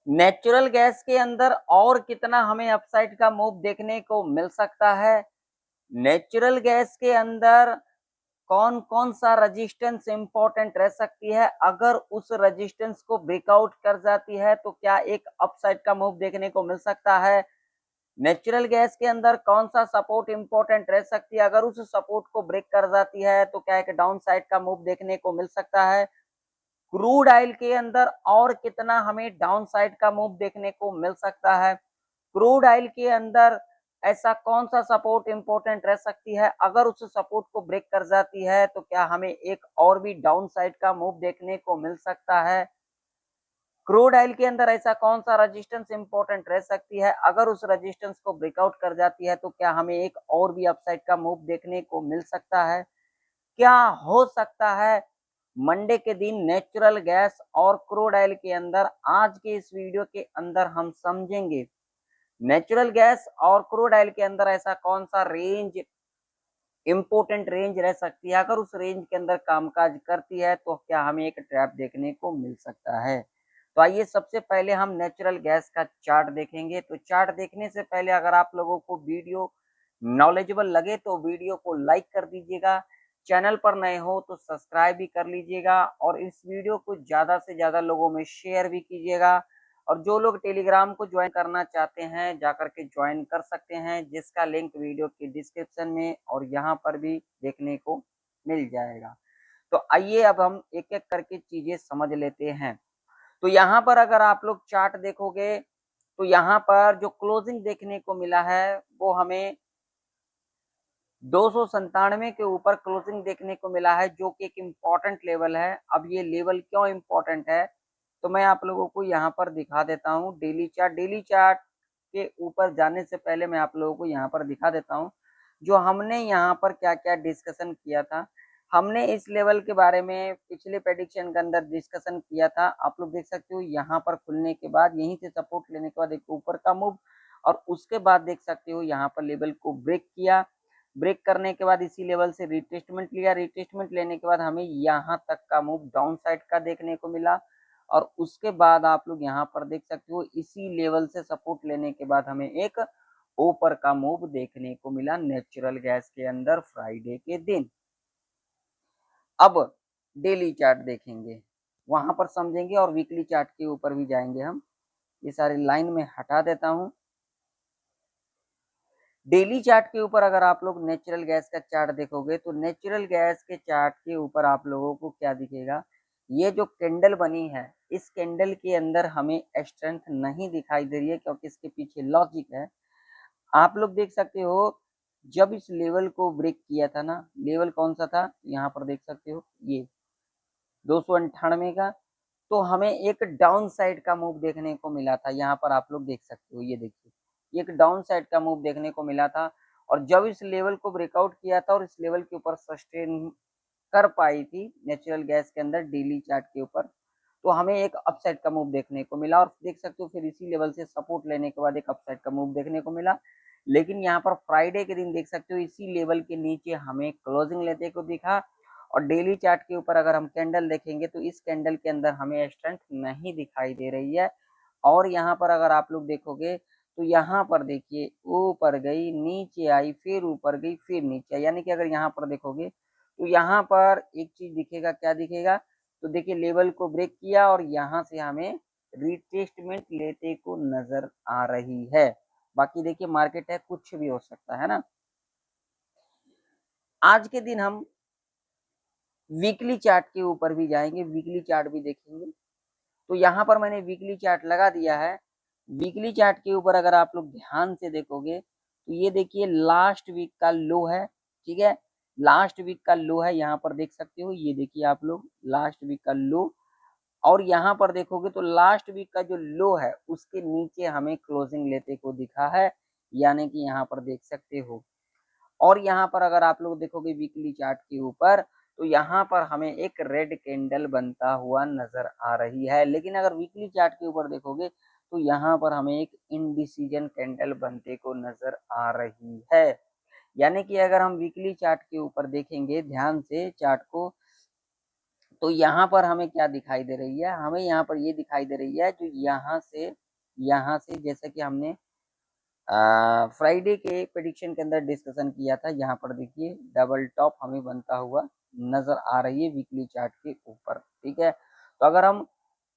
Natural gas के अंदर और कितना हमें अपसाइड का मूव देखने को मिल सकता है? नेचुरल गैस के अंदर कौन-कौन सा रेजिस्टेंस इम्पोर्टेंट रह सकती है? अगर उस रेजिस्टेंस को ब्रेकआउट कर जाती है, तो क्या एक अपसाइड का मूव देखने को मिल सकता है? नेचुरल गैस के अंदर कौन-सा सपोर्ट इम्पोर्टेंट रह सकती है? अगर उस सपोर्ट को ब्रेक कर जाती है, तो क्या एक डाउन साइड का मूव देखने को मिल सकता है? क्रूड ऑयल के अंदर और कितना हमें डाउन साइड का मूव देखने को मिल सकता है? क्रूड ऑयल के अंदर ऐसा कौन सा सपोर्ट इंपॉर्टेंट रह सकती है? अगर उस सपोर्ट को ब्रेक कर जाती है, तो क्या हमें एक और भी डाउन साइड का मूव देखने को मिल सकता है? क्रूड ऑयल के अंदर ऐसा कौन सा रेजिस्टेंस इंपॉर्टेंट रह सकती है? अगर उस रेजिस्टेंस को ब्रेकआउट कर जाती है, तो क्या हमें एक और भी अपसाइड का मूव देखने को मिल सकता है? क्या हो सकता है मंडे के दिन नेचुरल गैस और क्रूड ऑयल के अंदर? आज के इस वीडियो के अंदर हम समझेंगे नेचुरल गैस और क्रूड ऑयल के अंदर ऐसा कौन सा रेंज इंपॉर्टेंट रेंज रह सकती है? अगर उस रेंज के अंदर कामकाज करती है, तो क्या हमें एक ट्रैप देखने को मिल सकता है? तो आइए सबसे पहले हम नेचुरल गैस का चार्ट देखेंगे। तो चार्ट देखने से पहले अगर आप लोगों को वीडियो नॉलेजेबल लगे तो वीडियो को लाइक कर दीजिएगा। चैनल पर नए हो तो सब्सक्राइब भी कर लीजिएगा और इस वीडियो को ज़्यादा से ज़्यादा लोगों में शेयर भी कीजिएगा। और जो लोग टेलीग्राम को ज्वाइन करना चाहते हैं, जाकर के ज्वाइन कर सकते हैं, जिसका लिंक वीडियो के डिस्क्रिप्शन में और यहाँ पर भी देखने को मिल जाएगा। तो आइए अब हम एक-एक करके चीज़ें समझ लेते हैं। तो यहाँ पर अगर आप लोग चार्ट देखोगे, तो यहाँ पर जो क्लोजिंग देखने को मिला है, वो हमें 297 के ऊपर क्लोजिंग देखने को मिला है, जो कि एक इम्पोर्टेंट लेवल है। अब ये लेवल क्यों इम्पोर्टेंट है, तो मैं आप लोगों को यहाँ पर दिखा देता हूँ डेली चार्ट के ऊपर जाने से पहले मैं आप लोगों को यहाँ पर दिखा देता हूँ, जो हमने यहाँ पर क्या-क्या डिस्कशन किया था। हमने इस लेवल के बारे में पिछले प्रेडिक्शन के अंदर डिस्कशन किया था। आप लोग देख सकते हो यहाँ पर खुलने के बाद यहीं से सपोर्ट लेने के बाद एक ऊपर का मूव और उसके बाद देख सकते हो यहाँ पर लेवल को ब्रेक किया। ब्रेक करने के बाद इसी लेवल से रिट्रेसमेंट लिया, रिट्रेसमेंट लेने के बाद हमें यहाँ तक का मूव डाउन साइड का देखने को मिला और उसके बाद आप लोग यहाँ पर देख सकते हो इसी लेवल से सपोर्ट लेने के बाद हमें एक ऊपर का मूव देखने को मिला नेचुरल गैस के अंदर फ्राइडे के दिन। अब डेली चार्ट देखेंगे, वहां पर समझेंगे और वीकली चार्ट के ऊपर भी जाएंगे हम। ये सारी लाइन में हटा देता हूं। डेली चार्ट के ऊपर अगर आप लोग नेचुरल गैस का चार्ट देखोगे तो नेचुरल गैस के चार्ट के ऊपर आप लोगों को क्या दिखेगा, ये जो कैंडल बनी है इस कैंडल के अंदर हमें स्ट्रेंथ नहीं दिखाई दे रही है, क्योंकि इसके पीछे लॉजिक है। आप लोग देख सकते हो जब इस लेवल को ब्रेक किया था ना, लेवल कौन सा था, यहाँ पर देख सकते हो ये 298 का, तो हमें एक डाउन साइड का मूव देखने को मिला था। यहाँ पर आप लोग देख सकते हो, ये देखिए एक डाउन साइड का मूव देखने को मिला था और जब इस लेवल को ब्रेकआउट किया था और इस लेवल के ऊपर सस्टेन कर पाई थी नेचुरल गैस के अंदर डेली चार्ट के ऊपर, तो हमें एक अपसाइड का मूव देखने को मिला और देख सकते हो फिर इसी लेवल से सपोर्ट लेने के बाद एक अपसाइड का मूव देखने को मिला। लेकिन यहाँ पर फ्राइडे के दिन देख सकते हो इसी लेवल के नीचे हमें क्लोजिंग लेते को दिखा और डेली चार्ट के ऊपर अगर हम कैंडल देखेंगे तो इस कैंडल के अंदर हमें स्ट्रेंथ नहीं दिखाई दे रही है। और यहाँ पर अगर आप लोग देखोगे तो यहाँ पर देखिए ऊपर गई, नीचे आई, फिर ऊपर गई, फिर नीचे आई, यानी कि अगर यहाँ पर देखोगे तो यहाँ पर एक चीज दिखेगा, क्या दिखेगा, तो देखिए लेवल को ब्रेक किया और यहाँ से हमें रिट्रेसमेंट लेते को नजर आ रही है। बाकी देखिए मार्केट है, कुछ भी हो सकता है ना। आज के दिन हम वीकली चार्ट के ऊपर भी जाएंगे, वीकली चार्ट भी देखेंगे। तो यहाँ पर मैंने वीकली चार्ट लगा दिया है। वीकली चार्ट के ऊपर अगर आप लोग ध्यान से देखोगे तो ये देखिए लास्ट वीक का लो है, ठीक है, लास्ट वीक का लो है, यहाँ पर देख सकते हो, ये देखिए आप लोग लास्ट वीक का लो। और यहाँ पर देखोगे तो लास्ट वीक का जो लो है उसके नीचे हमें क्लोजिंग लेते को दिखा है, यानी कि यहाँ पर देख सकते हो। और यहाँ पर अगर आप लोग देखोगे वीकली चार्ट के ऊपर तो यहाँ पर हमें एक रेड कैंडल बनता हुआ नजर आ रही है। लेकिन अगर वीकली चार्ट के ऊपर देखोगे तो यहाँ पर हमें एक इनडिसीजन कैंडल बनते को नजर आ रही है। यानी कि अगर हम वीकली चार्ट के ऊपर देखेंगे ध्यान से चार्ट को, तो यहाँ पर हमें क्या दिखाई दे रही है, हमें यहाँ पर ये दिखाई दे रही है जो यहाँ से जैसे कि हमने फ्राइडे के प्रेडिक्शन के अंदर डिस्कशन किया था, यहाँ पर देखिए डबल टॉप हमें बनता हुआ नजर आ रही है वीकली चार्ट के ऊपर। ठीक है, तो अगर हम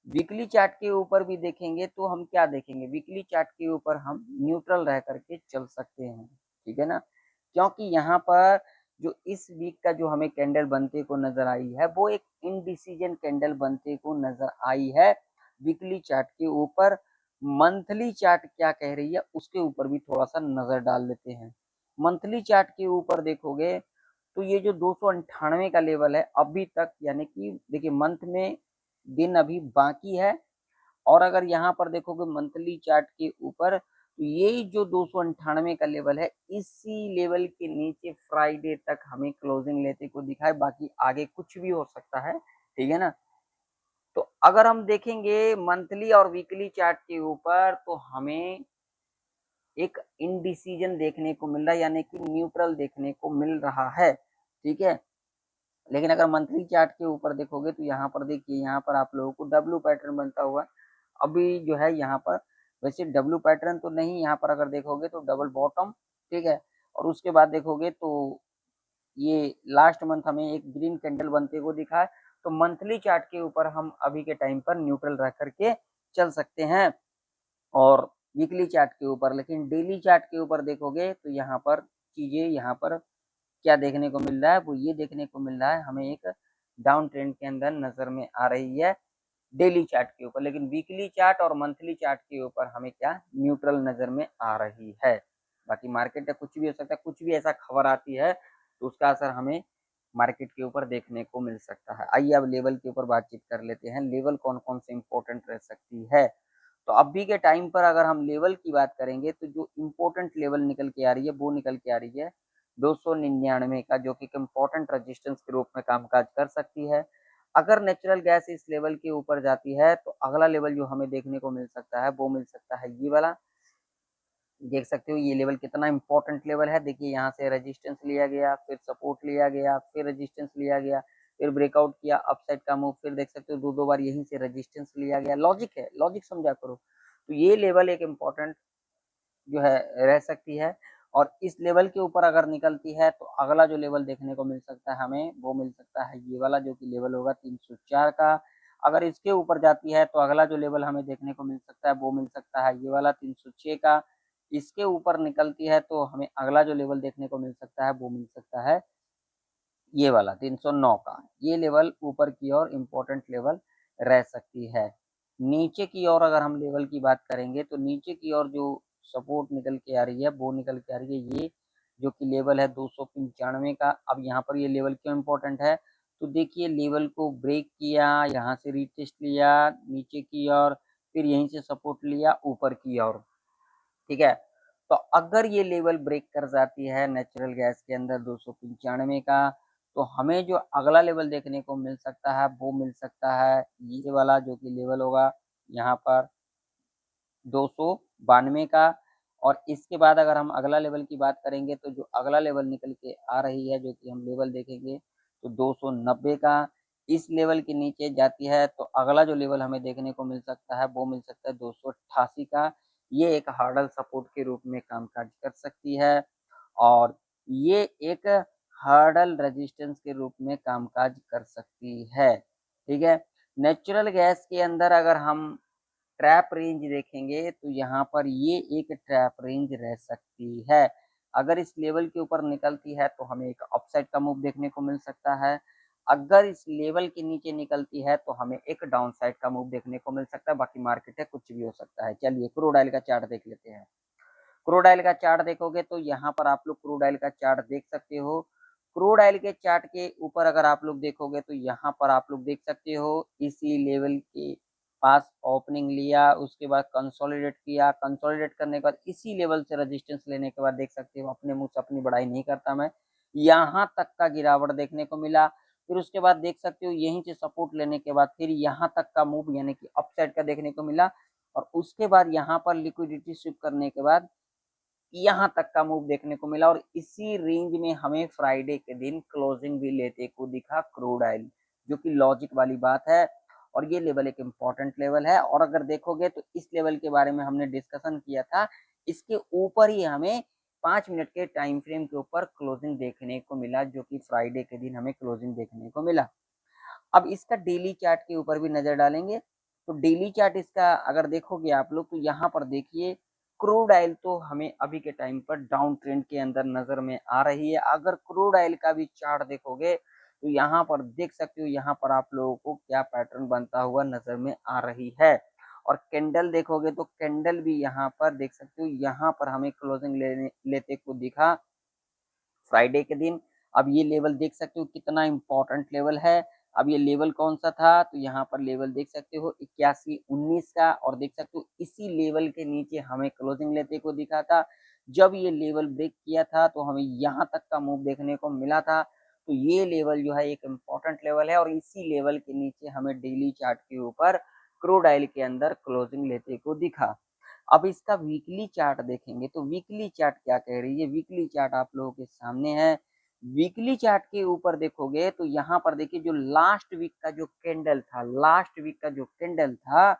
वीकली चार्ट के ऊपर भी देखेंगे तो हम क्या देखेंगे, वीकली चार्ट के ऊपर हम न्यूट्रल रह करके चल सकते हैं। ठीक है ना, क्योंकि यहाँ पर जो इस वीक का जो हमें कैंडल बनते को नजर आई है वो एक इनडिसीजन कैंडल बनते को नजर आई है वीकली चार्ट के ऊपर। मंथली चार्ट क्या कह रही है उसके ऊपर भी थोड़ा सा नजर डाल लेते हैं। मंथली चार्ट के ऊपर देखोगे तो ये जो 298 का लेवल है अभी तक, यानी कि देखिए मंथ में दिन अभी बाकी है, और अगर यहाँ पर देखोगे मंथली चार्ट के ऊपर तो ये जो 298 का लेवल है इसी लेवल के नीचे फ्राइडे तक हमें क्लोजिंग लेते को दिखा है, बाकी आगे कुछ भी हो सकता है। ठीक है ना, तो अगर हम देखेंगे मंथली और वीकली चार्ट के ऊपर तो हमें एक इनडिसीजन देखने को मिल रहा है, यानी कि न्यूट्रल देखने को मिल रहा है। ठीक है, लेकिन अगर मंथली चार्ट के ऊपर देखोगे तो यहाँ पर देखिए, यहाँ पर आप लोगों को डब्ल्यू पैटर्न बनता हुआ अभी जो है यहाँ पर, वैसे डब्ल्यू पैटर्न तो नहीं, यहाँ पर अगर देखोगे तो डबल बॉटम। ठीक है, और उसके बाद देखोगे तो ये लास्ट मंथ हमें एक ग्रीन कैंडल बनते को दिखा है। तो मंथली चार्ट के ऊपर हम अभी के टाइम पर न्यूट्रल रह करके चल सकते हैं और वीकली चार्ट के ऊपर, लेकिन डेली चार्ट के ऊपर देखोगे तो यहाँ पर चीजें, यहाँ पर क्या देखने को मिल रहा है, वो ये देखने को मिल रहा है हमें एक डाउन ट्रेंड के अंदर नजर में आ रही है डेली चार्ट के ऊपर, लेकिन वीकली चार्ट और मंथली चार्ट के ऊपर हमें क्या न्यूट्रल नजर में आ रही है। बाकी मार्केट में कुछ भी हो सकता है, कुछ भी ऐसा खबर आती है तो उसका असर हमें मार्केट के ऊपर देखने को मिल सकता है। आइए अब लेवल के ऊपर बातचीत कर लेते हैं, लेवल कौन कौन से इंपॉर्टेंट रह सकती है। तो अभी के टाइम पर अगर हम लेवल की बात करेंगे तो जो इम्पोर्टेंट लेवल निकल के आ रही है वो निकल के आ रही है 299 का, जो कि इम्पोर्टेंट रेजिस्टेंस के रूप में कामकाज कर सकती है। अगर नेचुरल गैस इस लेवल के ऊपर जाती है तो अगला लेवल जो हमें देखने को मिल सकता है वो मिल सकता है ये वाला। देख सकते हो ये लेवल कितना इंपॉर्टेंट लेवल है, देखिए यहाँ से रेजिस्टेंस लिया गया, फिर सपोर्ट लिया गया, फिर रेजिस्टेंस लिया गया, फिर ब्रेकआउट किया अपसाइड का मूव, फिर देख सकते हो दो दो बार यहीं से रेजिस्टेंस लिया गया। लॉजिक है, लॉजिक समझा करो। तो ये लेवल एक इम्पोर्टेंट जो है रह सकती है, और इस लेवल के ऊपर अगर निकलती है तो अगला जो लेवल देखने को मिल सकता है हमें वो मिल सकता है ये वाला, जो कि लेवल होगा 304 का। अगर इसके ऊपर जाती है तो अगला जो लेवल हमें देखने को मिल सकता है वो मिल सकता है ये वाला 306 का। इसके ऊपर निकलती है तो हमें अगला जो लेवल देखने को मिल सकता है वो मिल सकता है ये वाला 309 का। ये लेवल ऊपर की ओर इम्पोर्टेंट लेवल रह सकती है। नीचे की ओर अगर हम लेवल की बात करेंगे तो नीचे की ओर जो सपोर्ट निकल के आ रही है वो निकल के आ रही है ये, जो कि लेवल है 295 का। अब यहाँ पर ये लेवल क्यों इम्पोर्टेंट है, तो देखिए लेवल को ब्रेक किया, यहाँ से रीटेस्ट लिया नीचे की ओर, फिर यहीं से सपोर्ट लिया ऊपर की ओर। ठीक है, तो अगर ये लेवल ब्रेक कर जाती है नेचुरल गैस के अंदर 295 का, तो हमें जो अगला लेवल देखने को मिल सकता है वो मिल सकता है ये वाला, जो कि लेवल होगा यहाँ पर 292 का। और इसके बाद अगर हम अगला लेवल की बात करेंगे तो जो अगला लेवल निकल के आ रही है, जो कि हम लेवल देखेंगे तो 290 का। इस लेवल के नीचे जाती है तो अगला जो लेवल हमें देखने को मिल सकता है वो मिल सकता है 288 का। ये एक हार्डल सपोर्ट के रूप में कामकाज कर सकती है, और ये एक हर्डल रेजिस्टेंस के रूप में कामकाज कर सकती है। ठीक है, नेचुरल गैस के अंदर अगर हम ट्रैप रेंज देखेंगे तो यहाँ पर ये एक ट्रैप रेंज रह सकती है। अगर इस लेवल के ऊपर निकलती है तो हमें एक अपसाइड का मूव देखने को मिल सकता है, अगर इस लेवल के नीचे निकलती है तो हमें एक डाउन साइड का मूव देखने को मिल सकता है। बाकी मार्केट है कुछ भी हो सकता है। चलिए क्रूड ऑयल का चार्ट देख लेते हैं। क्रूड ऑयल का चार्ट देखोगे तो यहाँ पर आप लोग क्रूड ऑयल का चार्ट देख सकते हो। क्रूड ऑयल के चार्ट के ऊपर अगर आप लोग देखोगे तो यहाँ पर आप लोग देख सकते हो इसी लेवल के पास ओपनिंग लिया, उसके बाद कंसोलिडेट किया, कंसोलिडेट करने के बाद इसी लेवल से रेजिस्टेंस लेने के बाद देख सकते हो, अपने मुंह से अपनी बड़ाई नहीं करता मैं, यहाँ तक का गिरावट देखने को मिला। फिर उसके बाद देख सकते हो यहीं से सपोर्ट लेने के बाद फिर यहाँ तक का मूव यानी कि अपसाइड का देखने को मिला, और उसके बाद यहाँ पर लिक्विडिटी स्विप करने के बाद यहाँ तक का मूव देखने को मिला, और इसी रेंज में हमें फ्राइडे के दिन क्लोजिंग भी लेते को दिखा क्रूड ऑयल। जो कि लॉजिक वाली बात है। और ये लेवल एक इम्पोर्टेंट लेवल है, और अगर देखोगे तो इस लेवल के बारे में हमने डिस्कशन किया था, इसके ऊपर ही हमें 5 मिनट के टाइम फ्रेम के ऊपर क्लोजिंग देखने को मिला, जो कि फ्राइडे के दिन हमें क्लोजिंग देखने को मिला। अब इसका डेली चार्ट के ऊपर भी नजर डालेंगे। तो डेली चार्ट इसका अगर देखोगे आप लोग, तो यहाँ पर देखिए क्रूड ऑयल तो हमें अभी के टाइम पर डाउन ट्रेंड के अंदर नजर में आ रही है। अगर क्रूड ऑयल का भी चार्ट देखोगे तो यहाँ पर देख सकते हो, यहाँ पर आप लोगों को क्या पैटर्न बनता हुआ नजर में आ रही है। और कैंडल देखोगे तो कैंडल भी यहाँ पर देख सकते हो, यहाँ पर हमें क्लोजिंग लेते को दिखा फ्राइडे के दिन। अब ये लेवल देख सकते हो कितना इंपॉर्टेंट लेवल है। अब ये लेवल कौन सा था, तो यहाँ पर लेवल देख सकते हो 81.19 का, और देख सकते हो इसी लेवल के नीचे हमें क्लोजिंग लेते को दिखा था। जब ये लेवल ब्रेक किया था तो हमें यहाँ तक का मूव देखने को मिला था। तो ये लेवल जो है एक इम्पोर्टेंट लेवल है, और इसी लेवल के नीचे हमें डेली चार्ट के ऊपर क्रूड ऑयल के अंदर क्लोजिंग लेते को दिखा। अब इसका वीकली चार्ट देखेंगे तो वीकली चार्ट क्या कह रही है, वीकली चार्ट आप लोगों के सामने है। वीकली चार्ट के ऊपर देखोगे तो यहाँ पर देखिए जो लास्ट वीक का जो कैंडल था, लास्ट वीक का जो कैंडल था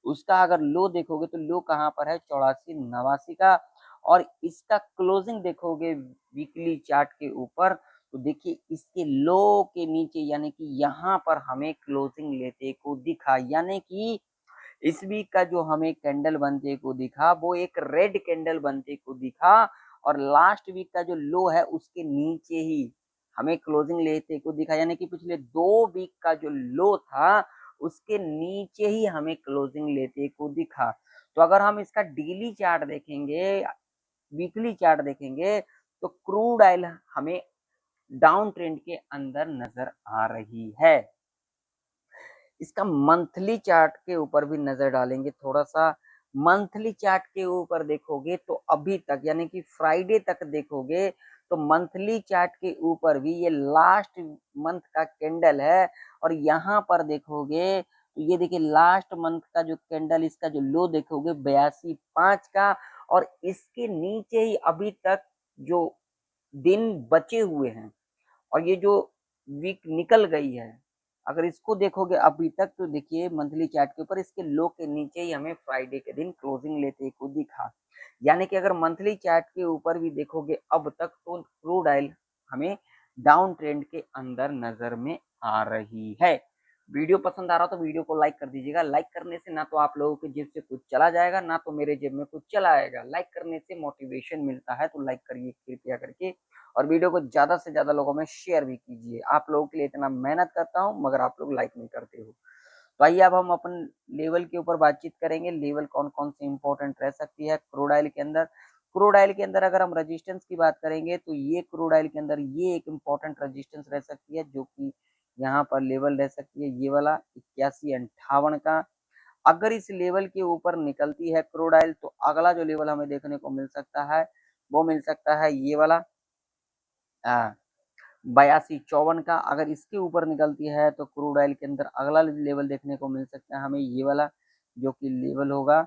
उसका अगर लो देखोगे तो लो कहाँ पर है, 84.89 का। और इसका क्लोजिंग देखोगे वीकली चार्ट के ऊपर तो देखिए इसके लो के नीचे, यानी कि यहाँ पर हमें क्लोजिंग लेते को दिखा, यानी कि इस वीक का जो हमें कैंडल बनते को दिखा वो एक रेड कैंडल बनते को दिखा, और लास्ट वीक का जो लो है उसके नीचे ही हमें क्लोजिंग लेते को दिखा, यानी कि पिछले 2 वीक का जो लो था उसके नीचे ही हमें क्लोजिंग लेते को दिखा। तो अगर हम इसका डेली चार्ट देखेंगे, वीकली चार्ट देखेंगे, तो क्रूड ऑयल हमें डाउन ट्रेंड के अंदर नजर आ रही है। इसका मंथली चार्ट के ऊपर भी नजर डालेंगे थोड़ा सा। मंथली चार्ट के ऊपर देखोगे तो अभी तक, यानी कि फ्राइडे तक देखोगे तो मंथली चार्ट के ऊपर भी ये लास्ट मंथ का कैंडल है। और यहाँ पर देखोगे तो ये देखिए लास्ट मंथ का जो कैंडल, इसका जो लो देखोगे 82.5 का, और इसके नीचे ही अभी तक जो दिन बचे हुए हैं और ये जो वीक निकल गई है, अगर इसको देखोगे अभी तक तो देखिए मंथली चार्ट के ऊपर इसके लो के नीचे ही हमें फ्राइडे के दिन क्लोजिंग लेते को दिखा। यानी कि अगर मंथली चार्ट के ऊपर भी देखोगे अब तक तो क्रूड ऑयल हमें डाउन ट्रेंड के अंदर नजर में आ रही है। वीडियो पसंद आ रहा हो तो वीडियो को लाइक कर दीजिएगा। लाइक करने से ना तो आप लोगों की जेब से कुछ चला जाएगा, ना तो मेरे जेब में कुछ चला आएगा। लाइक करने से मोटिवेशन मिलता है, तो लाइक करिए कृपया करके, और वीडियो को ज्यादा से ज्यादा लोगों में शेयर भी कीजिए। आप लोगों के लिए इतना मेहनत करता हूँ मगर आप लोग लाइक नहीं करते हो। तो आइए अब हम अपन लेवल के ऊपर बातचीत करेंगे। लेवल कौन कौन से इंपॉर्टेंट रह सकती है क्रूड ऑयल के अंदर। क्रूड ऑयल के अंदर अगर हम रेजिस्टेंस की बात करेंगे तो ये क्रूड ऑयल के अंदर ये एक इम्पोर्टेंट रेजिस्टेंस रह सकती है, जो कि यहाँ पर लेवल रह सकती है ये वाला 81-58 का। अगर इस लेवल के ऊपर निकलती है क्रूड ऑयल तो अगला जो लेवल हमें देखने को मिल सकता है वो मिल सकता है ये वाला 82-54 का। अगर इसके ऊपर निकलती है तो क्रूड ऑयल के अंदर अगला लेवल देखने को मिल सकता है हमें ये वाला, जो कि लेवल होगा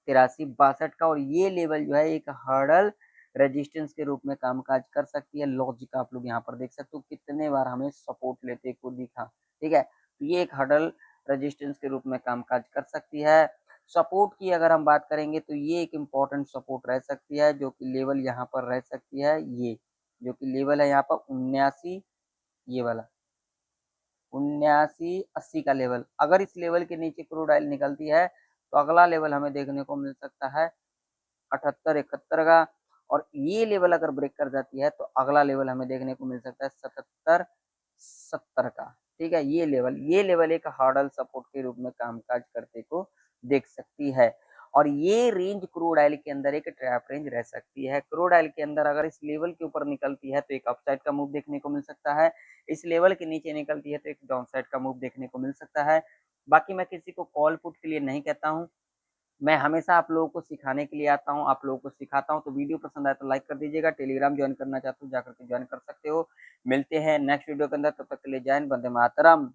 83-62 का। और ये लेवल जो है एक हर्डल रेजिस्टेंस के रूप में कामकाज कर सकती है। लॉजिक आप लोग यहाँ पर देख सकते हो कितने बार हमें सपोर्ट लेते को दिखा, ठीक है। तो ये एक हर्डल रेजिस्टेंस के रूप में कामकाज कर सकती है। सपोर्ट की अगर हम बात करेंगे तो ये एक इम्पोर्टेंट सपोर्ट रह सकती है, जो कि लेवल यहाँ पर रह सकती है ये, जो कि लेवल है यहाँ पर 79, ये वाला 79-80 का लेवल। अगर इस लेवल के नीचे क्रूड ऑयल निकलती है तो अगला लेवल हमें देखने को मिल सकता है 78-71 का। और ये लेवल अगर ब्रेक कर जाती है तो अगला लेवल हमें देखने को मिल सकता है 77-70 का, ठीक है। ये लेवल एक हार्डल सपोर्ट के रूप में कामकाज करते को देख सकती है। और ये रेंज क्रूड ऑयल के अंदर एक ट्रैप रेंज रह सकती है। क्रूड ऑयल के अंदर अगर इस लेवल के ऊपर निकलती है तो एक अपसाइड का मूव देखने को मिल सकता है, इस लेवल के नीचे निकलती है तो एक डाउनसाइड का मूव देखने को मिल सकता है। बाकी मैं किसी को कॉल पुट के लिए नहीं कहता हूँ, मैं हमेशा आप लोगों को सिखाने के लिए आता हूँ, आप लोगों को सिखाता हूँ। तो वीडियो पसंद आए तो लाइक कर दीजिएगा। टेलीग्राम ज्वाइन करना चाहते हो जाकर के ज्वाइन कर सकते हो। मिलते हैं नेक्स्ट वीडियो के अंदर, तब तक के लिए जय हिंद, वंदे मातरम।